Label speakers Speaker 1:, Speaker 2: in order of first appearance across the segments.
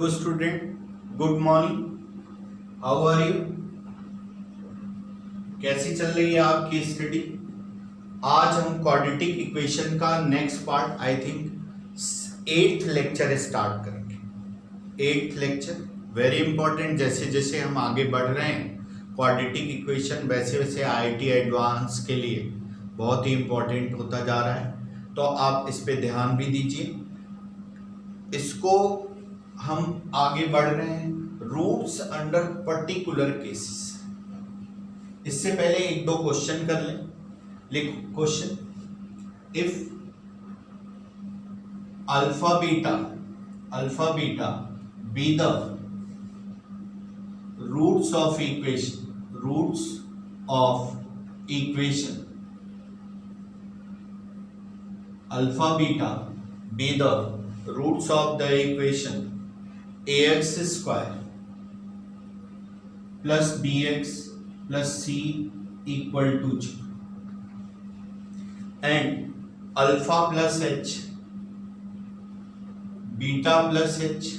Speaker 1: Hello student, good morning. How are you? कैसी चल रही है आपकी स्टडी? आज हम क्वाड्रेटिक इक्वेशन का next part I think 8th lecture start करेंगे। 8th lecture very important. जैसे जैसे हम आगे बढ़ रहे हैं क्वाड्रेटिक इक्वेशन वैसे वैसे आईआईटी एडवांस के लिए बहुत ही इंपॉर्टेंट होता जा रहा है, तो आप इस पे ध्यान भी दीजिए। इसको हम आगे बढ़ रहे हैं रूट्स अंडर पर्टिकुलर केसेस। इससे पहले एक दो क्वेश्चन कर लें। लिखो question, if alpha beta be the roots of equation alpha beta be the roots of the equation ax square plus bx plus c equal to 0 and alpha plus h beta plus h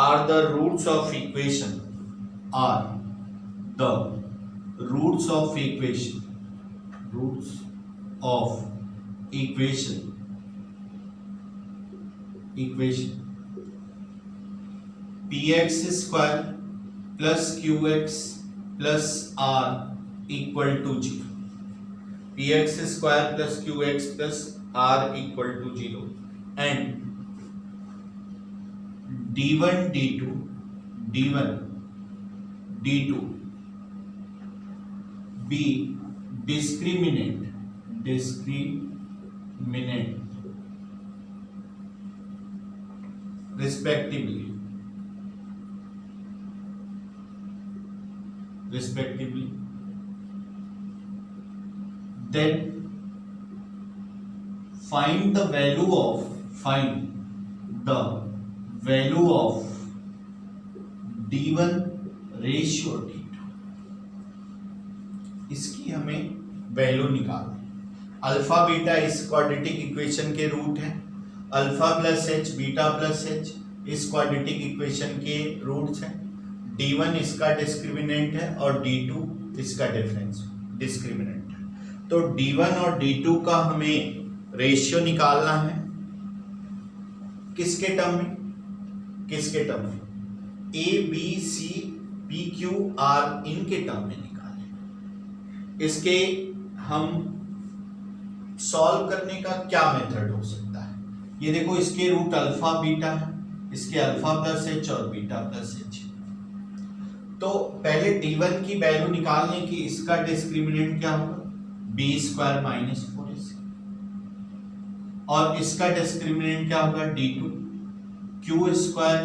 Speaker 1: are the roots of equation px square plus qx plus r equal to 0 px square plus qx plus r equal to 0 and d1 d2 be discriminant respectively then find the value of d1 ratio d2। इसकी हमें value निकालनी। Alpha beta इस quadratic equation के root है, alpha plus H beta plus H इस quadratic equation के roots हैं, d1 इसका डिस्क्रिमिनेंट है और d2 इसका डिस्क्रिमिनेंट है। तो d1 और d2 का हमें रेशियो निकालना है। किसके टर्म में a b c p q r इनके टर्म में निकालें। इसके हम सॉल्व करने का क्या मेथड हो सकता है? ये देखो, इसके रूट अल्फा बीटा है, इसके अल्फा प्लस एच और बीटा प्लस एच। तो पहले d1 की वैल्यू निकालने की, इसका डिस्क्रिमिनेंट क्या होगा? b स्क्वायर माइनस 4ac और इसका डिस्क्रिमिनेंट क्या होगा? d2 q square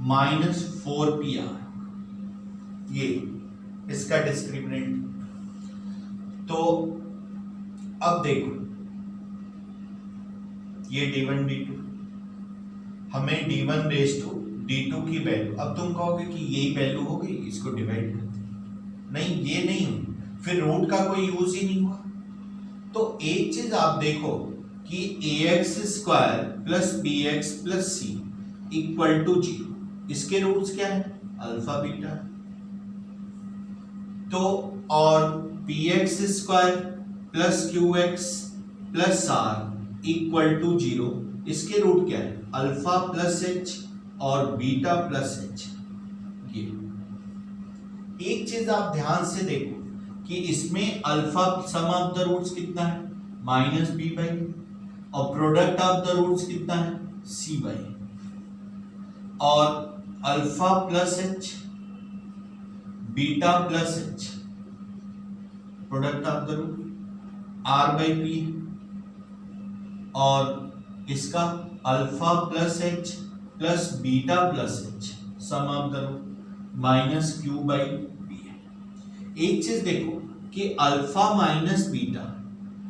Speaker 1: minus 4pr, ये इसका डिस्क्रिमिनेंट। तो अब देखो, ये d1 d2, हमें d1 रेज टू d2 की वैल्यू। अब तुम कहोगे कि यही वैल्यू हो गई, इसको डिवाइड कर दे। नहीं, ये नहीं हुई, फिर रूट का कोई यूज ही नहीं हुआ। तो एक चीज आप देखो कि ax square plus bx plus c equal to 0, इसके रूट्स क्या है? Alpha beta. तो और px square plus qx plus r equal to 0, इसके रूट क्या है? अल्फा प्लस एच और बीटा प्लस एच। ये एक चीज आप ध्यान से देखो कि इसमें alpha sum of the roots कितना है? माइनस बी बाई, और प्रोडक्ट ऑफ द रूट्स कितना है? सी बाई, और alpha plus H beta plus H product of the root R by P, और इसका alpha plus H plus beta plus H sum of the root minus Q by P है। एक चीज देखो कि अल्फा माइनस बीटा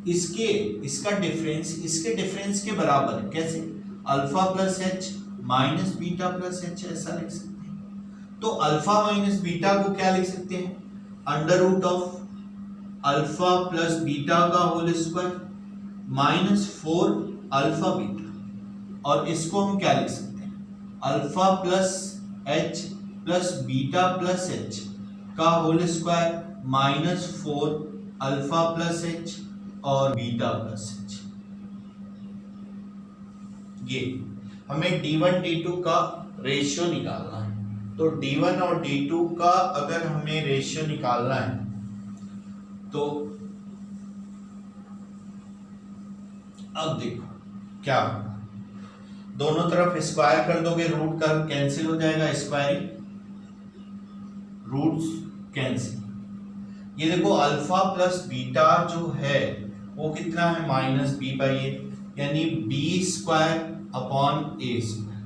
Speaker 1: इसका difference इसके difference के बराबर है। कैसे? Alpha plus H minus beta plus H, ऐसा लिख सकते हैं। तो अल्फा माइनस बीटा को क्या लिख सकते हैं? Under root of alpha plus beta का whole square minus 4 alpha beta. और इसको हम क्या लिख सकते हैं, alpha plus H plus beta plus H का whole square minus 4 alpha plus H और बीटा प्लस एच। ये हमें D1 D2 का रेशियो निकालना है। तो D1 और D2 का अगर हमें रेशियो निकालना है तो अब देखो क्या होगा, दोनों तरफ स्क्वायर कर दोगे, रूट का कैंसिल हो जाएगा, स्क्वायरिंग रूट्स कैंसिल। ये देखो अल्फा प्लस बीटा जो है वो कितना है, माइनस बी बाई ए, यानी B square upon A square,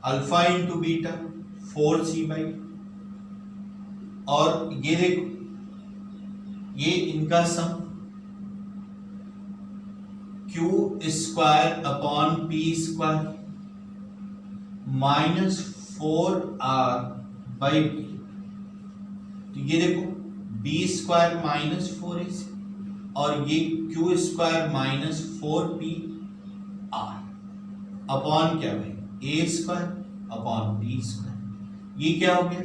Speaker 1: alpha into beta 4c by, और ये देखो ये इनका sum q square upon P square minus 4r by B. तो ये देखो बी स्क्वायर माइनस 4ac और ये Q square minus 4p r upon क्या भाई, A square upon B square. ये क्या हो गया,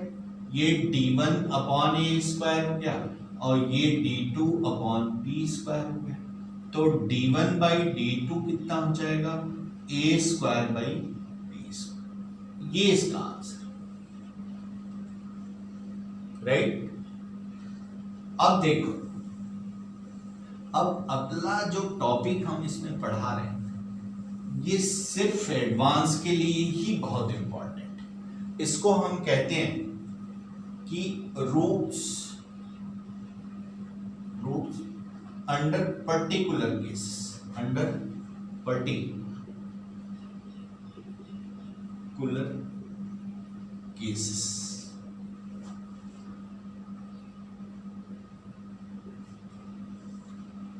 Speaker 1: ये d1 अपॉन ए स्क्वायर हो गया और ये d2 अपॉन बी स्क्वायर हो गया। तो d1 बाई d2 कितना हो जाएगा, ए स्क्वायर बाई बी स्क्वायर। ये इसका आंसर, राइट। अब देखो, अब अगला जो टॉपिक हम इसमें पढ़ा रहे हैं ये सिर्फ एडवांस के लिए ही बहुत इंपॉर्टेंट है। इसको हम कहते हैं कि roots under particular cases, under particular cases.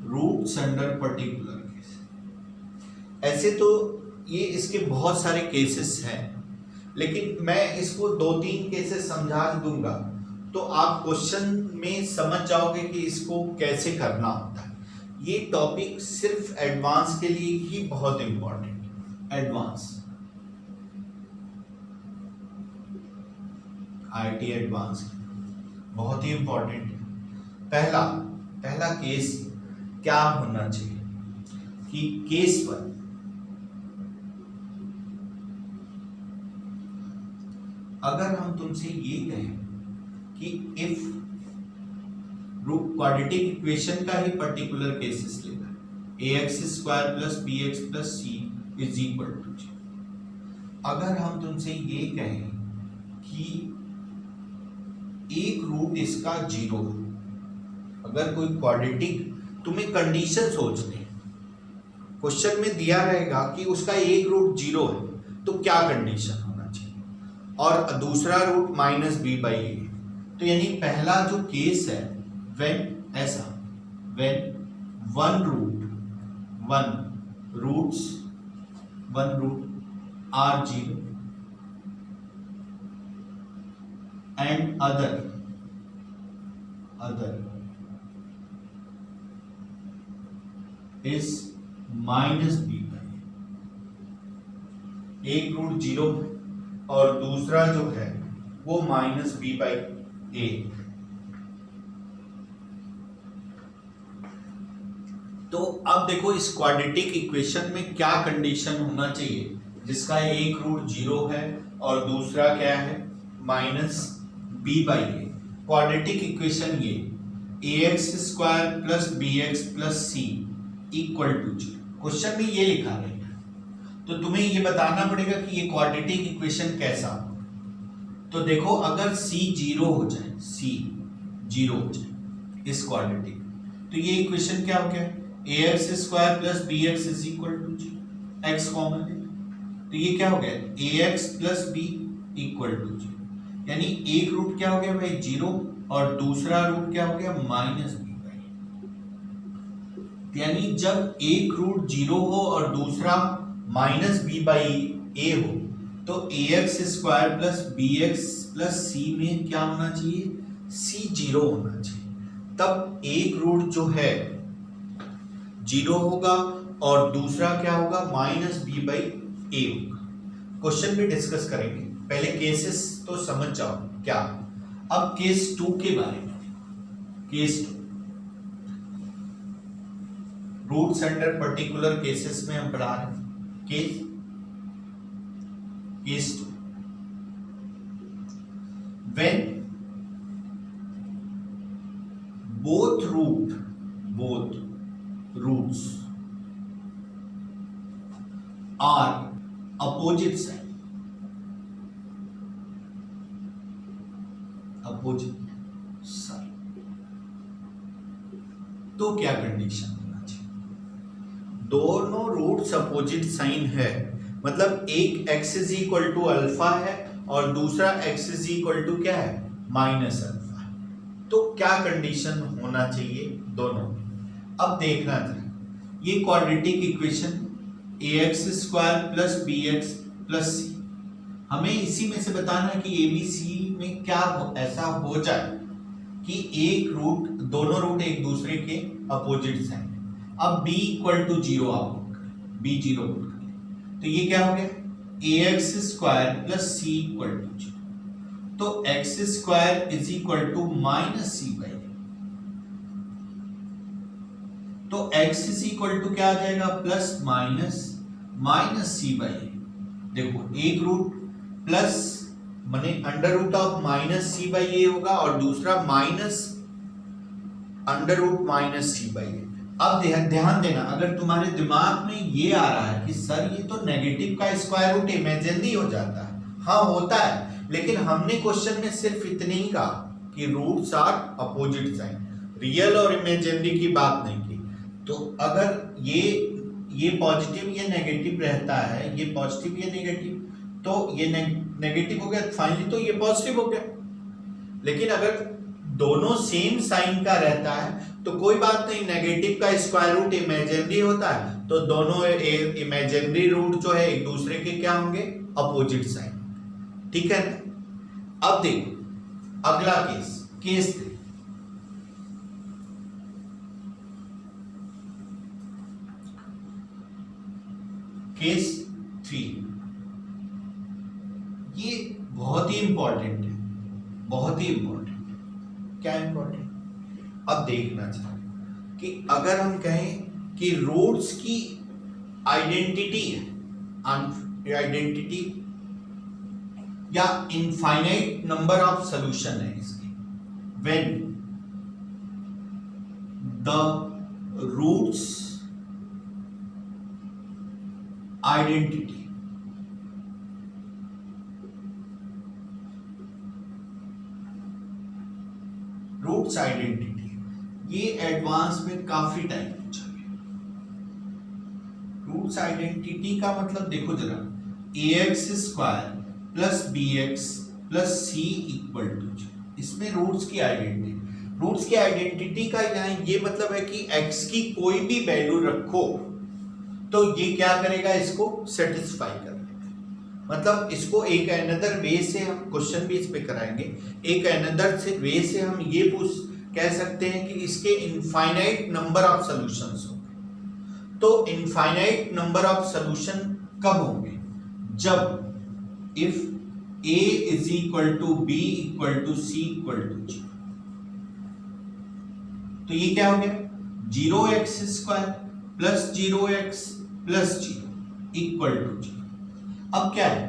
Speaker 1: Roots under particular case. ऐसे तो ये इसके बहुत सारे केसेस हैं, लेकिन मैं इसको 2-3 केसेस समझा दूंगा तो आप क्वेश्चन में समझ जाओगे कि इसको कैसे करना होता है। ये टॉपिक सिर्फ एडवांस के लिए ही बहुत इंपॉर्टेंट है। एडवांस आईटी एडवांस बहुत ही इंपॉर्टेंट है। पहला केस क्या होना चाहिए कि केस 1, अगर हम तुमसे ये कहें कि इफ क्वाड्रेटिक इक्वेशन का ही पर्टिकुलर केसेस लेना, ax square plus bx plus c is equal to 0। अगर हम तुमसे ये कहें कि एक रूट इसका 0, अगर कोई क्वाड्रेटिक, तुम्हें कंडीशन सोचनी है, क्वेश्चन में दिया रहेगा कि उसका एक रूट 0 है तो क्या कंडीशन होना चाहिए, और दूसरा रूट माइनस बी बाई ए। तो यानी पहला जो केस है when one root are 0 and other is minus B by. एक रूट 0 और दूसरा जो है वो माइनस बी बाई ए। तो अब देखो इस क्वाड्रेटिक इक्वेशन में क्या कंडीशन होना चाहिए, जिसका एक रूट 0 है और दूसरा क्या है, minus B by A. Quadratic equation ये ax square plus bx plus c equal to 0। Question में ये लिखा रहेगा, तो तुम्हें ये बताना पड़ेगा कि ये क्वाड्रेटिक इक्वेशन कैसा हो। तो देखो अगर c 0 हो जाए इस क्वाड्रेटिक, तो ये इक्वेशन क्या हो गया, ax square plus bx is equal to 0, x common है तो ये क्या हो गया, ax plus b equal to 0। यानी एक रूट क्या हो गया भाई 0 और दूसरा रूट क्या हो गया माइनस बी बाई। यानी जब एक रूट 0 हो और दूसरा माइनस बी बाई ए हो तो ax square plus bx plus c में क्या होना चाहिए, c 0 होना चाहिए। तब एक रूट जो है 0 होगा और दूसरा क्या होगा माइनस बी बाई ए होगा। क्वेश्चन भी डिस्कस करेंगे, पहले केसेस तो समझ जाओ क्या। अब केस 2 के बारे में, case 2 roots under particular cases में हम पढ़ा रहे हैं। Case 2 when both roots are opposite side, तो क्या कंडीशन होना चाहिए? दोनों रूट्स अपोजिट साइन है, मतलब एक x is equal to alpha है और दूसरा x इज इक्वल टू क्या है, माइनस अल्फा। तो क्या कंडीशन होना चाहिए दोनों? अब देखना था ये quadratic equation ax square plus bx plus c, हमें इसी में से बताना है कि abc में क्या ऐसा हो जाए कि एक रूट, दोनों रूट एक दूसरे के अपोजिट साइन। अब b इक्वल टू 0 आप b 0 पुट करें तो ये क्या हो गया, ax square plus c equal to 0, तो x square is equal to minus c by, तो x इज इक्वल टू क्या आ जाएगा, प्लस माइनस सी बाई। देखो एक रूट प्लस माने under root of minus c by a होगा और दूसरा minus under root minus c by a. अब ध्यान देना, अगर तुम्हारे दिमाग में ये आ रहा है कि सर ये तो नेगेटिव का स्क्वायर रूट इमेजिनरी हो जाता है, हाँ होता है, लेकिन हमने क्वेश्चन में सिर्फ इतने ही कहा कि roots are opposite sign, real और इमेजिनरी की बात नहीं की। तो अगर ये पॉजिटिव ये नेगेटिव रहता है, ये पॉजिटिव ये नेगेटिव, तो ये नेगेटिव हो गया, फाइनली तो ये पॉजिटिव हो गया। लेकिन अगर दोनों सेम साइन का रहता है तो कोई बात नहीं, नेगेटिव का स्क्वायर रूट इमेजिनरी होता है, तो दोनों इमेजिनरी रूट जो है एक दूसरे के क्या होंगे, अपोजिट साइन। ठीक है ना। अब देखो अगला केस 3। केस 3 ये बहुत ही इंपॉर्टेंट है, बहुत ही इंपॉर्टेंट। क्या इंपॉर्टेंट? अब देखना चाहिए कि अगर हम कहें कि रूट्स की आइडेंटिटी है, आइडेंटिटी या इनफाइनाइट नंबर ऑफ सॉल्यूशन है इसके, व्हेन द रूट्स आइडेंटिटी ये एडवांस में काफी टाइम पूछा गया। रूट्स आइडेंटिटी का मतलब देखो जरा, ax square plus bx plus c equal to 0, इसमें रूट्स की आइडेंटिटी का यहाँ ये मतलब है कि x की कोई भी वैल्यू रखो तो ये क्या करेगा, इसको सेटिस्फाई कर लेगा। मतलब इसको एक अनदर वे से हम क्वेश्चन भी इस पे कराएंगे, एक अनदर से वे से हम ये कह सकते हैं कि इसके इनफाइनाइट नंबर ऑफ सॉल्यूशंस होंगे। तो इनफाइनाइट नंबर ऑफ सॉल्यूशन कब होंगे, जब if a is equal to b equal to c equal to 0। तो ये क्या हो गया, 0x square plus 0x plus 0 equal to 0। अब क्या है,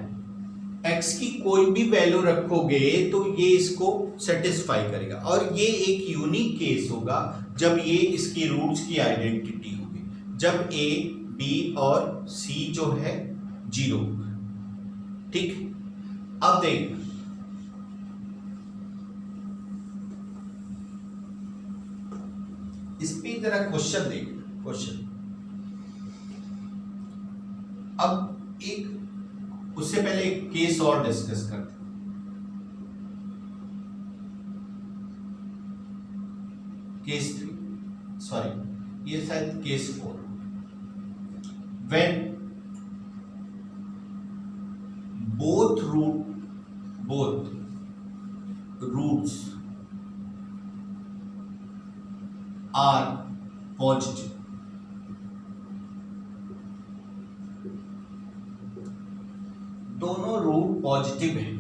Speaker 1: x की कोई भी वैल्यू रखोगे तो ये इसको सेटिस्फाई करेगा, और ये एक यूनिक केस होगा जब ये इसकी रूट्स की आइडेंटिटी होगी, जब a b और c जो है 0 होगा। ठीक, अब देख इस पे जरा क्वेश्चन देख, क्वेश्चन अब एक उससे पहले एक केस और डिस्कस करते हैं। केस 3, सॉरी ये शायद case 4। When both roots are positive, दोनों रूट पॉजिटिव है,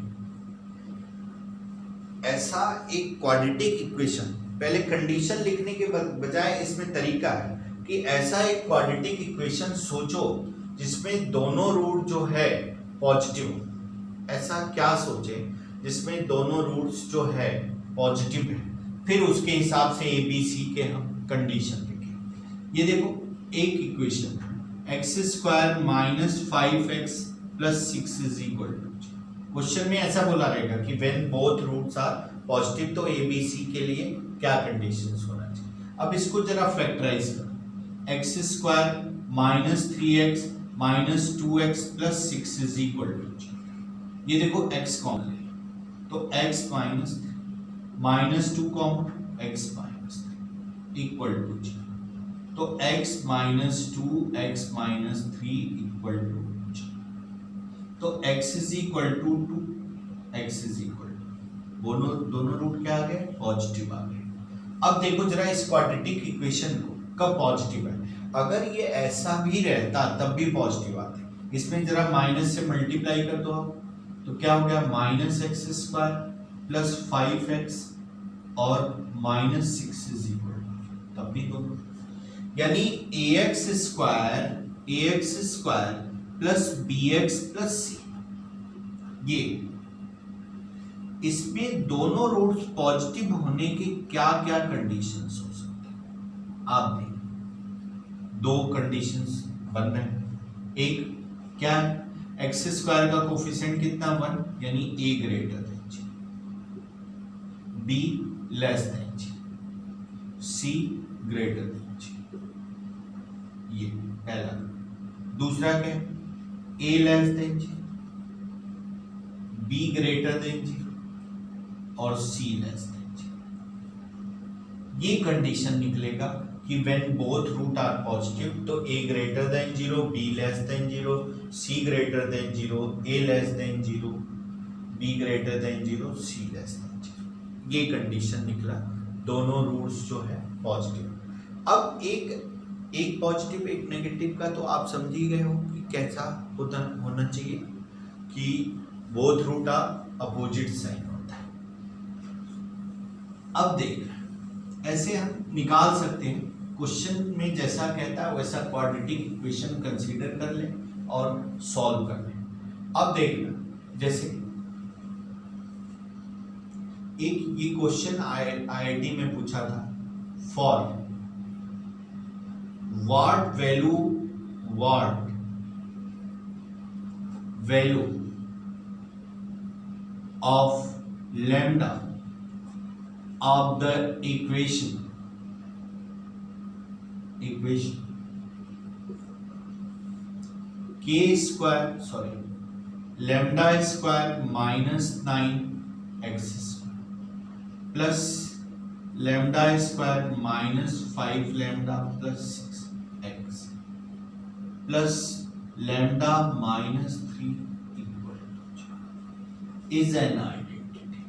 Speaker 1: ऐसा एक क्वाड्रेटिक इक्वेशन, पहले कंडीशन लिखने के बजाय इसमें तरीका है कि ऐसा एक क्वाड्रेटिक इक्वेशन सोचो जिसमें दोनों रूट जो है पॉजिटिव, ऐसा क्या सोचे जिसमें दोनों रूट्स जो है पॉजिटिव है, फिर उसके हिसाब से ए बी सी के हम कंडीशन लिखें। ये देखो एक equation x square minus 5x plus 6 is equal to, question में ऐसा बोला रहेगा कि when both roots are positive, तो ए बी सी के लिए क्या कंडीशंस होना चाहिए। अब इसको जरा फैक्टराइज करो, x square minus 3x minus 2x plus 6 is equal to, ये देखो x कॉमन है तो x minus 2 common x minus 3 equal to 0, तो x minus 2 x minus 3 equal to 0, तो x is equal to 2, x is equal to, दोनों root क्या आ गए पॉजिटिव आ गए। अब देखो जरा इस क्वाड्रेटिक इक्वेशन को, कब पॉजिटिव है, अगर ये ऐसा भी रहता तब भी पॉजिटिव आते, इसमें जरा माइनस से मल्टीप्लाई कर दो आप, तो क्या हो गया minus x square plus 5x और माइनस 6 इज इक्वल, तब भी दोनों, यानी ax square plus bx plus c, ये इसमें दोनों रूट्स पॉजिटिव होने के क्या क्या कंडीशंस हो सकते हैं। आप देखिए दो कंडीशंस बन रहे हैं, एक क्या है, एक्स स्क्वायर का कोफिशिएंट कितना 1, यानी a greater than g, b less than g, c greater than g, ये पहला। दूसरा क्या है, a less than g, b greater than g और c लेस देन g। ये कंडीशन निकलेगा कि when both root are positive, तो a greater than 0, b less than 0, c greater than 0, a less than 0, b greater than 0, c less than 0। ये condition निकला, दोनों roots जो है पॉजिटिव। अब एक पॉजिटिव एक नेगेटिव का तो आप समझ ही गए हो कि कैसा होना चाहिए, कि both root are opposite sign होता है। अब देख ऐसे हम निकाल सकते हैं, क्वेश्चन में जैसा कहता है वैसा क्वाड्रेटिक इक्वेशन कंसीडर कर ले और सॉल्व कर ले। अब देखना, जैसे एक ये क्वेश्चन आईआईटी में पूछा था, for what value of lambda of the equation lambda square minus 9x square plus lambda square minus 5 lambda plus 6x plus lambda minus 3 equal two is an identity.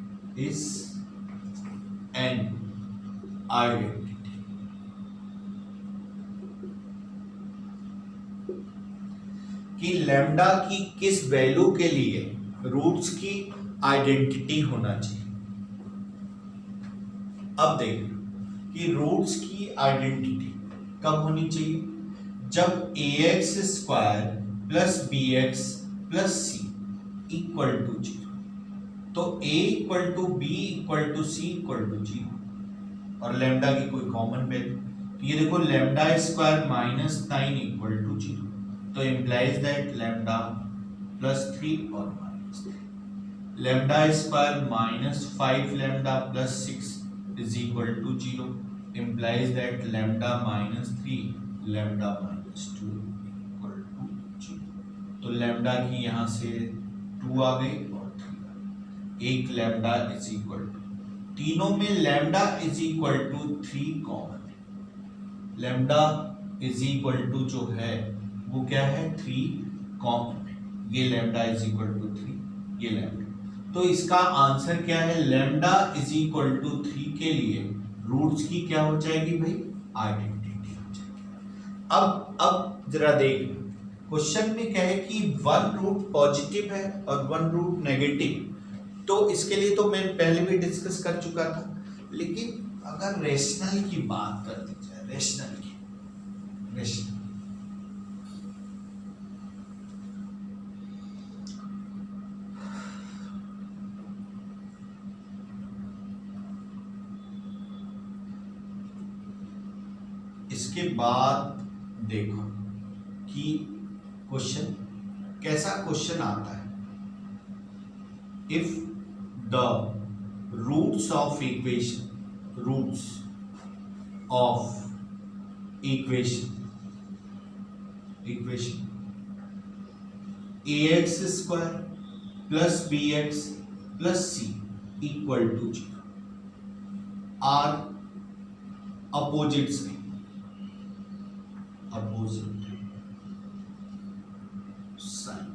Speaker 1: कि लैम्डा की किस value के लिए roots की identity होना चाहिए। अब देख कि रूट्स की आइडेंटिटी कब होनी चाहिए, जब ax square plus bx plus c equal to 0, तो a equal to b equal to c equal to 0 और लैम्डा की कोई कॉमन वैल्यू, तो ये देखो lambda square minus 9 equal to 0, तो implies that lambda plus 3 और minus 3, lambda square minus 5 lambda plus 6 is equal to 0, implies that lambda minus 3 lambda minus 2 equal to 0। तो lambda की यहाँ से 2 आ गई और 3 आ गई, एक lambda is equal to, तीनों में lambda is equal to 3 common है, lambda is equal to जो है वो क्या है 3 कॉमन है, ये लैम्डा इज इक्वल टू 3, ये लैम्डा, तो इसका आंसर क्या है, लैम्डा इज इक्वल टू 3 के लिए रूट्स की क्या हो जाएगी भाई, आइडेंटिटी हो जाएगी। अब जरा देख क्वेश्चन में क्या है कि वन रूट पॉजिटिव है और वन रूट नेगेटिव, तो इसके लिए तो मैं पहले भी डिस्कस कर चुका था। लेकिन अगर रेशनल की बात कर दी जाए, रेशनल इसके बाद देखो कि क्वेश्चन कैसा क्वेश्चन आता है। If the roots of equation ax square plus bx plus c equal to 0 are opposites opposite sign,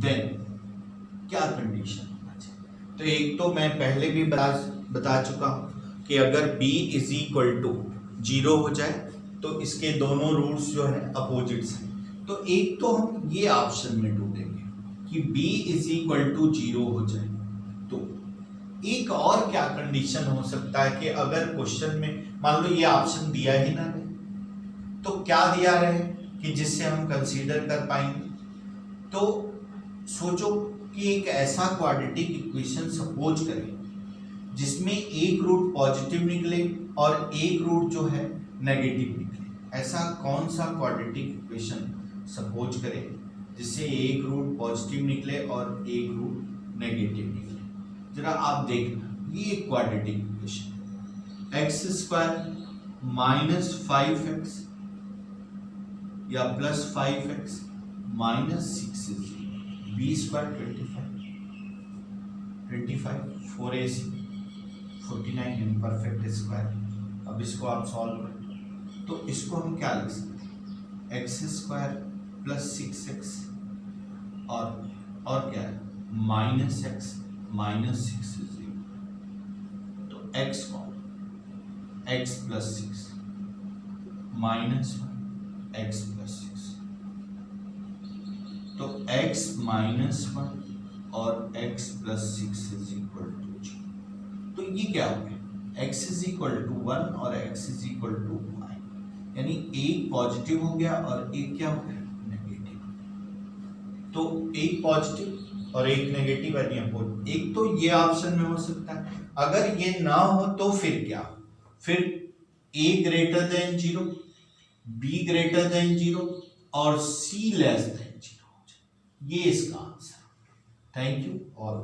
Speaker 1: then क्या कंडीशन होना चाहिए। तो एक तो मैं पहले भी बता चुका हूं कि अगर b इज इक्वल टू 0 हो जाए तो इसके दोनों रूट्स जो है अपोजिट्स हैं। तो एक तो हम ये ऑप्शन में ढूंढेंगे कि b इज इक्वल टू 0 हो जाए। तो एक और क्या कंडीशन हो सकता है कि अगर क्वेश्चन में मान लो ये ऑप्शन दिया ही ना रहे, तो क्या दिया रहे कि जिससे हम कंसीडर कर पाएंगे। तो सोचो कि एक ऐसा क्वाड्रेटिक इक्वेशन सपोज करें जिसमें एक रूट पॉजिटिव निकले और एक रूट जो है नेगेटिव निकले। ऐसा कौन सा क्वाड्रेटिक इक्वेशन सपोज करें जिससे एक रूट पॉजिटिव निकले और एक रूट नेगेटिव निकले। जरा आप देखना, ये quadratic equation x square minus 5x या plus 5x minus 6 b square 25 4ac 49 imperfect square. अब इसको आप सॉल्व करें तो इसको हम क्या लिख सकते हैं, एक्स स्क्वायर प्लस 6x और क्या है माइनस x माइनस 6 is 0। तो x कौन, x plus 6 minus x plus 6, तो x माइनस 1 और x plus 6 is equal to 0। तो ये क्या हो गया, x इज इक्वल टू 1 और x इज इक्वल टू 1, यानी एक पॉजिटिव हो गया और एक क्या हो गया नेगेटिव। तो एक पॉजिटिव और एक नेगेटिव यानी अपोजिट। एक तो ये ऑप्शन में हो सकता है। अगर ये ना हो तो फिर क्या, फिर a greater than 0, b greater than 0 और c लेस देन 0 हो जाए। ये इसका आंसर। Thank you all.